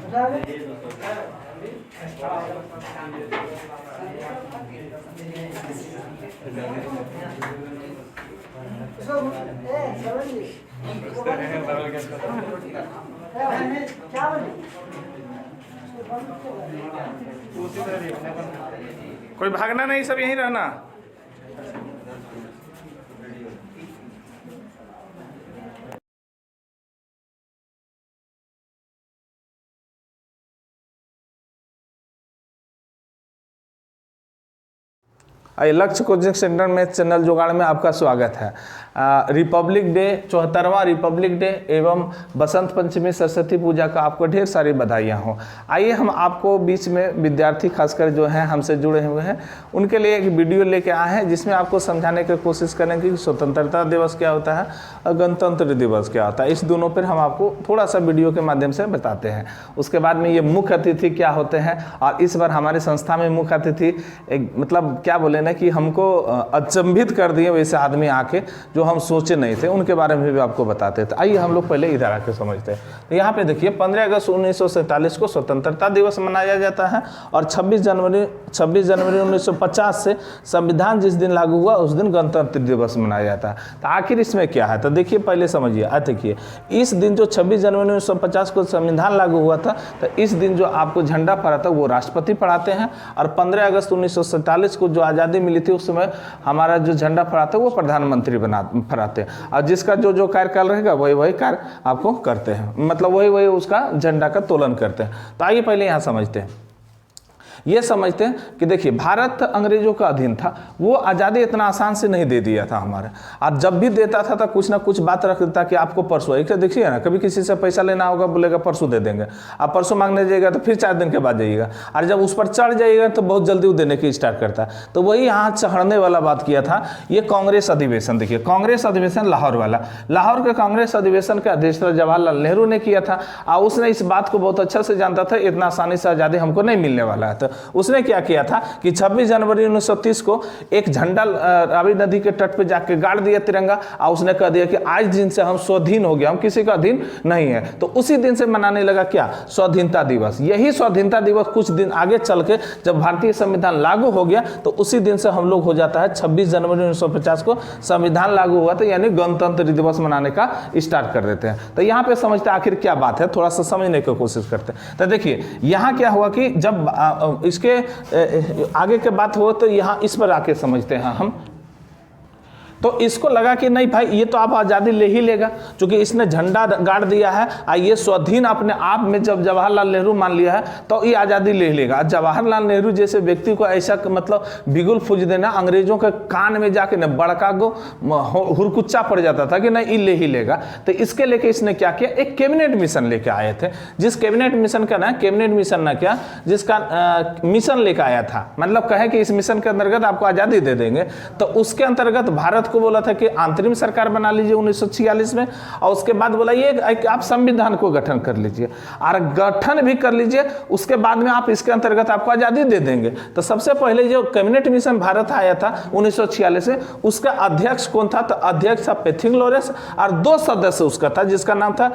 कोई भागना नहीं, सब यहीं रहना। लक्ष्य कोचिंग सेंटर में चैनल जुगाड़ में आपका स्वागत है। रिपब्लिक डे, 74वां रिपब्लिक डे एवं बसंत पंचमी सरस्वती पूजा का आपको ढेर सारी बधाइयाँ हों। आइए हम आपको बीच में विद्यार्थी खासकर जो हैं हमसे जुड़े हुए हैं उनके लिए एक वीडियो लेके आए हैं जिसमें आपको समझाने की कोशिश करेंगे कि स्वतंत्रता दिवस क्या होता है और गणतंत्र दिवस क्या होता है। इस दोनों पर हम आपको थोड़ा सा वीडियो के माध्यम से बताते हैं। उसके बाद में ये मुख्य अतिथि क्या होते हैं, और इस बार हमारी संस्था में मुख्य अतिथि मतलब क्या बोले ना कि हमको अचंभित कर दिए वैसे आदमी आके जो हम सोचे नहीं थे, उनके बारे में भी आपको बताते थे। आइए हम लोग पहले इधर आके समझते हैं। तो यहाँ पे देखिए 15 अगस्त 1947 को स्वतंत्रता दिवस मनाया जाता है और 26 जनवरी 1950 से संविधान जिस दिन लागू हुआ उस दिन गणतंत्र दिवस मनाया जाता है। तो आखिर इसमें क्या है, तो देखिए पहले समझिए। देखिए इस दिन जो 26 जनवरी 1950 को संविधान लागू हुआ था, तो इस दिन जो आपको झंडा फहरा था वो राष्ट्रपति फहराते हैं, और 15 अगस्त 1947 को जो आज़ादी मिली थी उस समय हमारा जो झंडा फहराता है वो प्रधानमंत्री फहराते हैं, और जिसका जो जो कार्यकाल रहेगा वही कार्य आपको करते हैं, मतलब वही उसका झंडा का तोलन करते हैं। तो आइए पहले यहाँ समझते हैं। ये समझते हैं कि देखिए भारत अंग्रेजों का अधीन था, वो आज़ादी इतना आसान से नहीं दे दिया था हमारे, और जब भी देता था तो कुछ ना कुछ बात रख देता कि आपको परसों। एक देखिए ना, कभी किसी से पैसा लेना होगा बोलेगा परसों दे देंगे, आप परसों मांगने जाइएगा तो फिर 4 दिन के बाद जाइएगा, और जब उस पर चढ़ जाइएगा तो बहुत जल्दी वो देने की स्टार्ट करता है। तो वही यहाँ चढ़ने वाला बात किया था ये कांग्रेस अधिवेशन। देखिए कांग्रेस अधिवेशन लाहौर वाला, लाहौर के कांग्रेस अधिवेशन का अध्यक्ष जवाहरलाल नेहरू ने किया था, और उसने इस बात को बहुत अच्छा से जानता था इतना आसानी से आज़ादी हमको नहीं मिलने वाला है। तो उसने क्या किया था कि 26 जनवरी 1930 को एक झंडा रावी नदी के तट पे जाके गाड़ दिया तिरंगा, और उसने कह दिया कि आज दिन से हम स्वाधीन हो गया, हम किसी का अधीन नहीं है। तो उसी दिन से मनाने लगा क्या, स्वाधीनता दिवस। यही स्वाधीनता दिवस कुछ दिन आगे चल के जब भारतीय संविधान लागू हो गया तो उसी दिन से हम लोग हो जाता है 26 जनवरी 1950 को संविधान लागू हुआ, तो यानी गणतंत्र दिवस मनाने का स्टार्ट कर देते हैं। तो यहाँ पे समझते आखिर क्या बात है, थोड़ा सा समझने की कोशिश करते हैं। तो देखिए यहाँ क्या हुआ कि जब इसके आगे के बात हो तो यहाँ इस पर आके समझते हैं हम। तो इसको लगा कि नहीं भाई ये तो आप आज़ादी ले ही लेगा, क्योंकि इसने झंडा गाड़ दिया है और ये स्वाधीन अपने आप में जब जवाहरलाल नेहरू मान लिया है तो ये आज़ादी ले लेगा। जवाहरलाल नेहरू जैसे व्यक्ति को ऐसा मतलब बिगुल फूज देना, अंग्रेजों के कान में जाके न बड़का गो हुरकुच्चा पड़ जाता था कि नहीं ये ले ही लेगा। तो इसके लेके इसने क्या किया, एक कैबिनेट मिशन लेके आए थे, जिस कैबिनेट मिशन का ना कैबिनेट मिशन ना क्या जिसका मिशन लेके आया था, मतलब कहे कि इस मिशन के अंतर्गत आपको आज़ादी दे देंगे। तो उसके अंतर्गत भारत को बोला था कि अंतरिम सरकार बना लीजिए 1946 में, और उसके बाद बोला ये आप संविधान को गठन कर लीजिए, और गठन भी कर लीजिए, उसके बाद में आप इसके अंतर्गत आपको आज़ादी दे देंगे। तो सबसे पहले जो कैबिनेट मिशन भारत आया था 1946 में, उसका अध्यक्ष कौन था, तो अध्यक्ष था पेथिंग लॉरेंस, और 2 सदस्य उसका था जिसका नाम था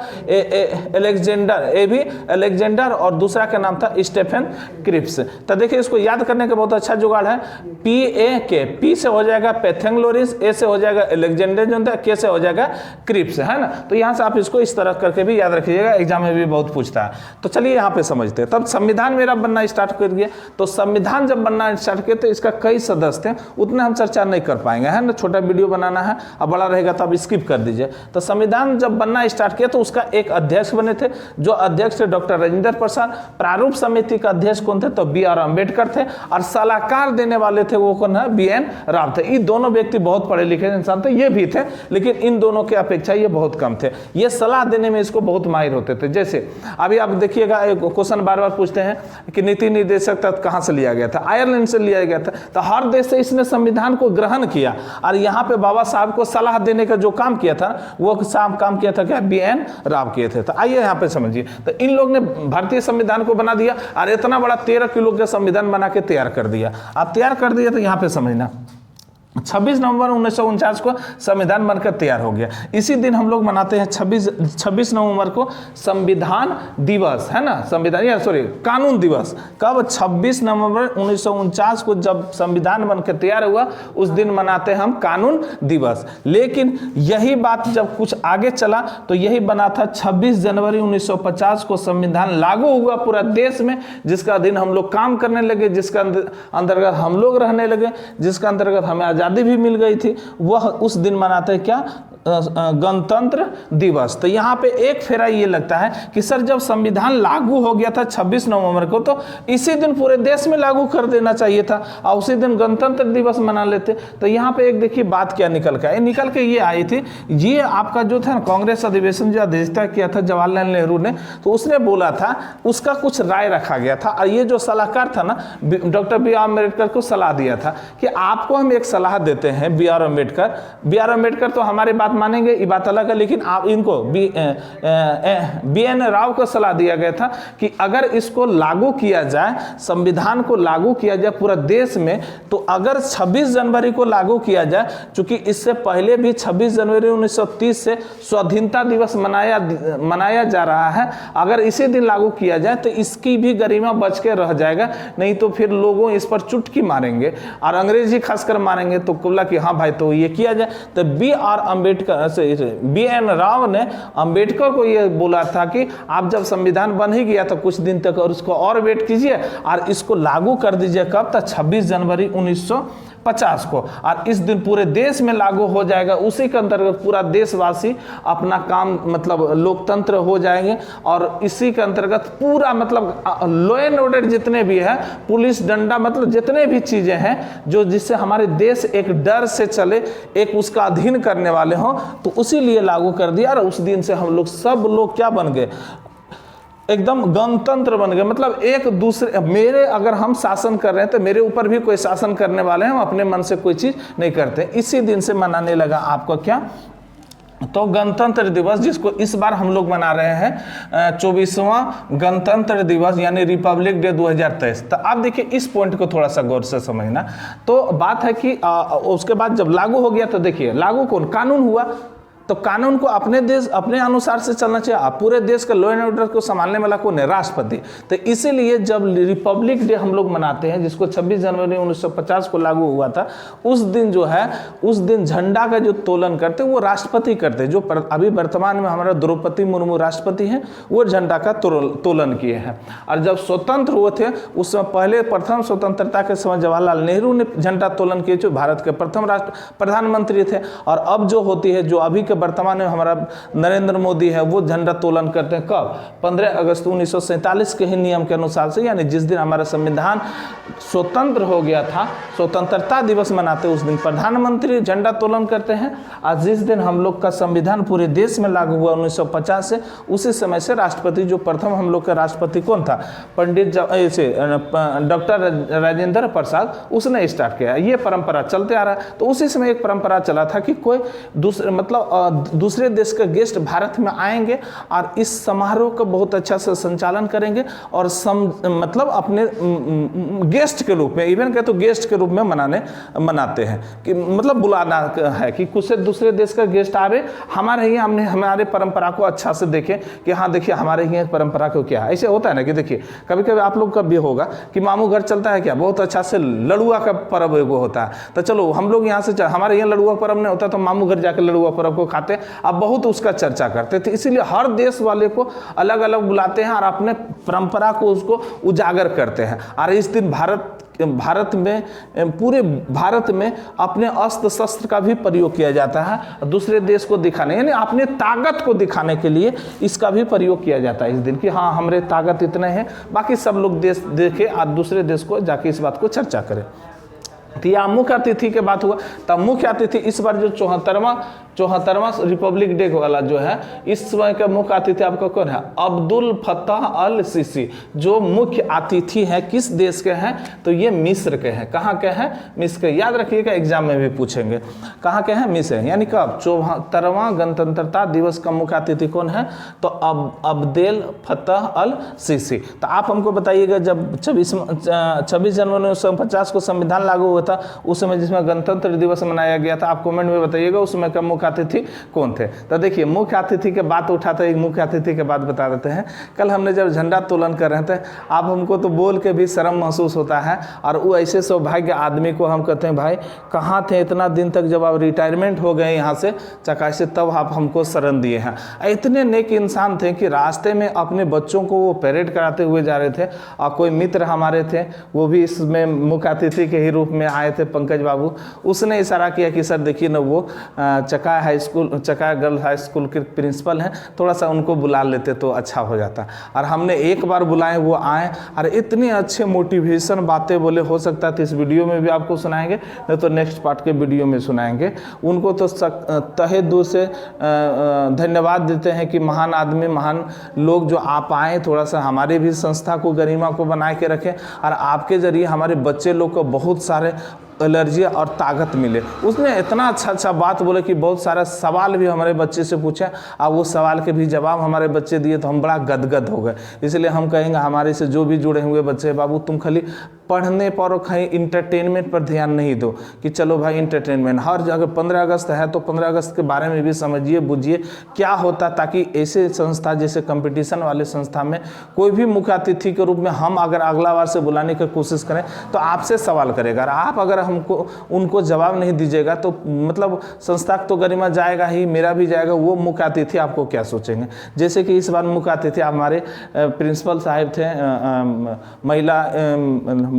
एलेक्जेंडर और दूसरा का नाम था स्टेफन क्रिप्स। तो देखिए इसको याद करने का बहुत अच्छा जुगाड़ है। पी से हो जाएगा पेथिंग लॉरेंस, ए से हो जाएगा एलेक्जेंडर जो था, के से हो जाएगा क्रिप्स, है ना। तो यहाँ से आप इसको इस तरह करके भी याद रखिएगा, एग्जाम में भी बहुत पूछता है। तो चलिए यहाँ पे समझते हैं। तब संविधान मेरा बनना स्टार्ट कर दिया। तो संविधान जब बनना स्टार्ट किया तो इसका कई सदस्य थे, उतना हम चर्चा नहीं कर पाएंगे, है ना, छोटा वीडियो बनाना है, अब बड़ा रहेगा तो आप स्किप कर दीजिए। तो संविधान जब बनना स्टार्ट किया तो उसका एक अध्यक्ष बने थे, जो अध्यक्ष थे डॉक्टर राजेंद्र प्रसाद। प्रारूप समिति का अध्यक्ष कौन थे, तो BR अम्बेडकर थे, और सलाहकार देने वाले थे वो कौन है, BN राव थे। ये दोनों व्यक्ति बहुत पढ़े लिखे इंसान थे, ये भी थे, लेकिन इन दोनों के अपेक्षा ये बहुत कम थे। ये सलाह देने में इसको बहुत माहिर होते थे। जैसे अभी आप देखिएगा क्वेश्चन बार बार पूछते हैं कि नीति निर्देशक तत्व कहाँ से लिया गया था, आयरलैंड से लिया गया था। तो हर देश से इसने संविधान को ग्रहण किया, और यहाँ पे बाबा साहब को सलाह देने का जो काम किया था वो काम किया था क्या, BN राव किए थे। तो आइए यहाँ पे समझिए। तो इन लोग ने भारतीय संविधान को बना दिया, और इतना बड़ा 13 किलो का संविधान बना के तैयार कर दिया। आप तैयार कर दिया तो यहाँ पे समझना 26 नवंबर 1949 को संविधान बनकर तैयार हो गया। इसी दिन हम लोग मनाते हैं 26 नवंबर को संविधान दिवस, है ना, संविधान या सॉरी कानून दिवस। कब? 26 नवंबर 1949 को जब संविधान बनकर तैयार हुआ उस दिन मनाते हैं हम कानून दिवस। लेकिन यही बात जब कुछ आगे चला तो यही बना था 26 जनवरी 1950 को संविधान लागू हुआ पूरा देश में, जिसका दिन हम लोग काम करने लगे, जिसका अंतर्गत हम लोग रहने लगे, जिसका अंतर्गत हमें आज़ादी भी मिल गई थी। वह उस दिन मनाते हैं क्या? गणतंत्र दिवस। तो यहाँ पे एक फेरा ये लगता है कि सर जब संविधान लागू हो गया था 26 नवंबर को तो इसी दिन पूरे देश में लागू कर देना चाहिए था और उसी दिन गणतंत्र दिवस मना लेते। तो यहाँ पे एक देखिए बात क्या निकल के आई, निकल के ये आई थी, ये आपका जो था ना कांग्रेस अधिवेशन जो अध्यक्षता किया था जवाहरलाल नेहरू ने, तो उसने बोला था, उसका कुछ राय रखा गया था और ये जो सलाहकार था ना डॉक्टर बी आर अम्बेडकर को सलाह दिया था कि आपको हम एक सलाह देते हैं बी आर अम्बेडकर तो हमारी बात मानेंगे, ये बात अलग है, लेकिन आप इनको बी एन राव को सलाह दिया गया था कि अगर इसको लागू किया जाए, संविधान को लागू किया जाए पूरा देश में, तो अगर 26 जनवरी को लागू किया जाए, चूंकि इससे पहले भी 26 जनवरी 1930 से स्वाधीनता दिवस मनाया जा रहा है, अगर इसी दिन लागू किया जाए तो इसकी भी गरिमा बच के रह जाएगा, नहीं तो फिर लोगों इस पर चुटकी मारेंगे और अंग्रेजी खासकर मारेंगे। तो बोला कि हाँ भाई तो ये किया जाए। तो बी एन राव ने अंबेडकर को ये बोला था कि आप जब संविधान बन ही गया तो कुछ दिन तक और उसको और वेट कीजिए और इसको लागू कर दीजिए। कब तक? 26 जनवरी 1950 को। और इस दिन पूरे देश में लागू हो जाएगा, उसी के अंतर्गत पूरा देशवासी अपना काम मतलब लोकतंत्र हो जाएंगे और इसी के अंतर्गत पूरा मतलब लॉ एंड ऑर्डर जितने भी है, पुलिस डंडा मतलब जितने भी चीजें हैं जो जिससे हमारे देश एक डर से चले, एक उसका अधीन करने वाले हों, तो उसी लिए लागू कर दिया। और उस दिन से हम लोग सब लोग क्या बन गए? एकदम गणतंत्र बन गए। मतलब एक दूसरे मेरे अगर हम शासन कर रहे हैं तो मेरे ऊपर भी कोई शासन करने वाले हैं, हम अपने मन से कोई चीज नहीं करते। इसी दिन से मनाने लगा आपका क्या? तो गणतंत्र दिवस, जिसको इस बार हम लोग मना रहे हैं 24वां गणतंत्र दिवस यानी रिपब्लिक डे 2023। तो आप देखिए इस पॉइंट को थोड़ा सा गौर से समझना। तो बात है कि उसके बाद जब लागू हो गया तो देखिए लागू कौन? कानून हुआ। तो कानून को अपने देश अपने अनुसार से चलना चाहिए। पूरे देश के लॉ एंड ऑर्डर को संभालने वाला कौन है? राष्ट्रपति। तो इसीलिए जब रिपब्लिक डे हम लोग मनाते हैं, जिसको 26 जनवरी 1950 को लागू हुआ था, उस दिन जो है उस दिन झंडा का जो तोलन करते वो राष्ट्रपति करते। जो अभी वर्तमान में हमारा द्रौपदी मुर्मू राष्ट्रपति हैं, वो झंडा का तोलन किए हैं। और जब स्वतंत्र हुए थे उस समय पहले प्रथम स्वतंत्रता के समय जवाहरलाल नेहरू ने झंडा तोलन किए, जो भारत के प्रथम प्रधानमंत्री थे। और अब जो होती है, जो अभी के वर्तमान में हमारा नरेंद्र मोदी है, वो झंडा तोलन करते हैं। कब? 15 अगस्त 1947 के ही नियम के अनुसार से, यानी जिस दिन हमारा संविधान स्वतंत्र हो गया था, स्वतंत्रता दिवस मनाते उस दिन प्रधानमंत्री झंडा तोलन करते हैं। आज जिस दिन हम लोग का संविधान पूरे देश में लागू हुआ 1950 से, उसी समय से राष्ट्रपति, जो प्रथम हम लोग का राष्ट्रपति कौन था? पंडित डॉक्टर राजेंद्र प्रसाद, उसने स्टार्ट किया। ये परंपरा चलते आ रहा है। तो उसी समय एक परंपरा चला था कि कोई दूसरे मतलब दूसरे देश के गेस्ट भारत में आएंगे और इस समारोह का बहुत अच्छा से संचालन करेंगे और मतलब अपने गेस्ट के रूप में, इवन कहते तो गेस्ट के रूप में मनाते हैं कि मतलब बुलाना है कि कुछ दूसरे देश का गेस्ट आवे, हमारे यहाँ हमने हमारे परंपरा को अच्छा से देखें कि हाँ देखिए हमारे यहाँ परंपरा को क्या है। ऐसे होता है ना कि देखिए कभी कभी आप लोग का भी होगा कि मामू घर चलता है क्या, बहुत अच्छा से लड़ुआ का पर्व एगो होता है। तो चलो हम लोग यहाँ से, हमारे यहाँ लड़ुआ पर्व नहीं होता तो मामू घर जाकर लड़ुआ पर्व को खाते, अब बहुत उसका चर्चा करते थे। इसीलिए हर देश वाले को अलग अलग बुलाते हैं और अपने परंपरा को उसको उजागर करते हैं। और इस दिन भारत में, पूरे भारत में अपने अस्त्र शस्त्र का भी प्रयोग किया जाता है दूसरे देश को दिखाने, यानी अपने ताकत को दिखाने के लिए इसका भी प्रयोग किया जाता है इस दिन कि हाँ हमारे ताकत इतने हैं, बाकी सब लोग देश देखे और दूसरे देश को जाके इस बात को चर्चा करें। तो यह मुख्य अतिथि के बात हुआ। तब मुख्य अतिथि इस बार जो 74वां 74वां रिपब्लिक डे वाला जो है, इस समय का मुख्य अतिथि आपका कौन है? अब्दुल फत्ताह अल सीसी, जो मुख्य अतिथि हैं किस देश के हैं? तो ये मिस्र के हैं। कहाँ के हैं? मिस्र के। याद रखिएगा, एग्जाम में भी पूछेंगे कहाँ के हैं? मिस्र। यानी कब? 74वां गणतंत्रता दिवस का मुख्य अतिथि कौन है? तो अब्देल फत्ताह अल सीसी। तो आप हमको बताइएगा, जब 26 जनवरी 1950 को संविधान लागू हुआ था, उस समय जिसमें गणतंत्र दिवस मनाया गया था, आप कमेंट में बताइएगा उस समय का मुख्य अतिथि कौन थे? तो देखिए, मुख्य अतिथि के बात उठाते, एक मुख्य अतिथि के बात बता देते हैं। कल हमने जब झंडा तोलन कर रहे थे, आप हमको तो बोल के भी शर्म महसूस होता है, और वो ऐसे सौभाग्य आदमी को हम कहते हैं, भाई कहाँ थे इतना दिन तक, जब आप रिटायरमेंट हो गए यहाँ से चकाई से, तब आप हमको शरण दिए हैं। इतने नेक इंसान थे कि रास्ते में अपने बच्चों को वो परेड कराते हुए जा रहे थे, और कोई मित्र हमारे थे, वो भी इसमें मुख्य अतिथि के ही रूप में आए थे, पंकज बाबू। उसने इशारा किया कि सर देखिए ना, वो Chakai high school, Chakai girls high school के प्रिंसिपल हैं, थोड़ा सा उनको बुला लेते तो अच्छा हो जाता। और हमने एक बार बुलाए, वो आए और इतनी अच्छे मोटिवेशन बातें बोले। हो सकता है तो इस वीडियो में भी आपको सुनाएंगे, नहीं तो नेक्स्ट पार्ट के वीडियो में सुनाएंगे। उनको तो तहे दिल से धन्यवाद देते हैं कि महान आदमी, महान लोग जो आप आए, थोड़ा सा हमारे भी संस्था को, गरिमा को बनाए के रखें, और आपके जरिए हमारे बच्चे लोग को बहुत सारे एनर्जी और ताकत मिले। उसने इतना अच्छा बात बोले कि बहुत सारा सवाल भी हमारे बच्चे से पूछे, और वो सवाल के भी जवाब हमारे बच्चे दिए, तो हम बड़ा गदगद हो गए। इसलिए हम कहेंगे हमारे से जो भी जुड़े हुए बच्चे, बाबू तुम खाली पढ़ने पर और कहीं इंटरटेनमेंट पर ध्यान नहीं दो कि चलो भाई इंटरटेनमेंट। हर जगह 15 अगस्त है तो 15 अगस्त के बारे में भी समझिए, बुझिए क्या होता, ताकि ऐसे संस्था जैसे कंपटीशन वाले संस्था में कोई भी मुख्य अतिथि के रूप में हम अगर अगला बार से बुलाने की कोशिश करें तो आपसे सवाल करेगा, और आप अगर हमको उनको जवाब नहीं दीजिएगा तो मतलब संस्था तो गरिमा जाएगा ही, मेरा भी जाएगा। वो मुख्य अतिथि आपको क्या सोचेंगे? जैसे कि इस बार मुख्य अतिथि हमारे प्रिंसिपल साहब थे, महिला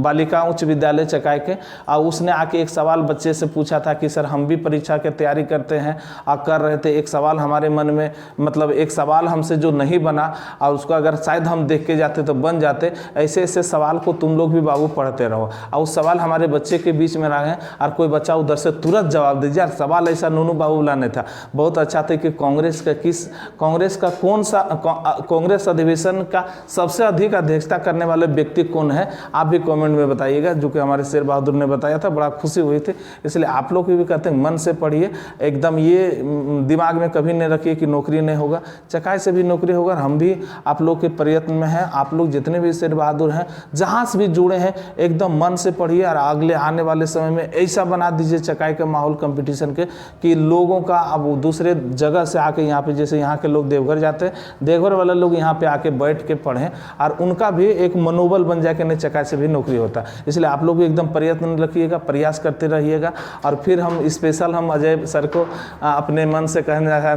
बालिका उच्च विद्यालय चकाई के, और उसने आके एक सवाल बच्चे से पूछा था कि सर हम भी परीक्षा की तैयारी करते हैं और कर रहे थे, एक सवाल हमारे मन में, मतलब एक सवाल हमसे जो नहीं बना, और उसको अगर शायद हम देख के जाते तो बन जाते। ऐसे ऐसे सवाल को तुम लोग भी बाबू पढ़ते रहो, और उस सवाल हमारे बच्चे के बीच में रहे, और कोई बच्चा उधर से तुरंत जवाब दीजिए। सवाल ऐसा नूनू बाबू बुलाने था, बहुत अच्छा था कि कांग्रेस का कौन सा कांग्रेस अधिवेशन का सबसे अधिक अध्यक्षता करने वाले व्यक्ति कौन है? आप भी कमेंट में बताइएगा, जो कि हमारे शेर बहादुर ने बताया था, बड़ा खुशी हुई थी। इसलिए आप लोग भी कहते हैं मन से पढ़िए, एकदम ये दिमाग में कभी नहीं रखिए कि नौकरी नहीं होगा, चकाई से भी नौकरी होगा। हम भी आप लोग के प्रयत्न में हैं, आप लोग जितने भी शेर बहादुर हैं, जहाँ से भी जुड़े हैं, एकदम मन से पढ़िए, और अगले आने वाले समय में ऐसा बना दीजिए चकाई का माहौल कंपटीशन के कि लोगों का अब दूसरे जगह से आके यहाँ पे, जैसे यहाँ के लोग देवघर जाते हैं, देवघर वाले लोग यहाँ पे आके बैठ के पढ़ें, और उनका भी एक मनोबल बन जाए कि नहीं चकाई से भी नौकरी होता है। इसलिए आप लोग भी एकदम प्रयत्न रखिएगा, प्रयास करते रहिएगा। और फिर हम स्पेशल हम अजय सर को अपने मन से कहने लगा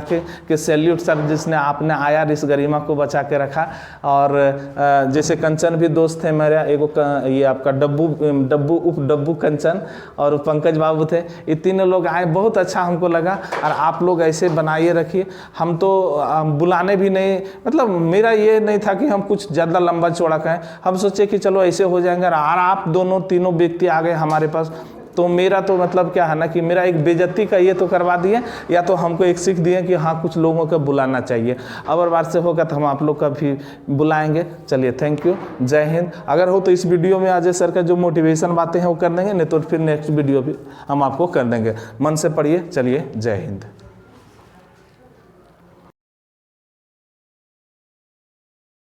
कि सैल्यूट सर, जिसने आपने आया इस गरिमा को बचा के रखा। और जैसे कंचन भी दोस्त थे मेरा, एगो ये आपका डब्बू कंचन और पंकज बाबू थे, ये तीनों लोग आए, बहुत अच्छा हमको लगा। और आप लोग ऐसे बनाइए रखिए। हम तो बुलाने भी नहीं, मतलब मेरा ये नहीं था कि हम कुछ ज़्यादा लंबा चौड़ा कहें, हम सोचे कि चलो ऐसे हो जाएंगे। और आप दोनों तीनों व्यक्ति आ गए हमारे पास, तो मेरा तो मतलब क्या है ना कि मेरा एक बेइज्जती का ये तो करवा दिए, या तो हमको एक सीख दिए कि हाँ कुछ लोगों का बुलाना चाहिए। अगर बार से होगा तो हम आप लोग का भी बुलाएंगे। चलिए, थैंक यू, जय हिंद। अगर हो तो इस वीडियो में अजय सर का जो मोटिवेशन बातें हैं वो कर देंगे, नहीं तो फिर नेक्स्ट वीडियो भी हम आपको कर देंगे। मन से पढ़िए। चलिए, जय हिंद।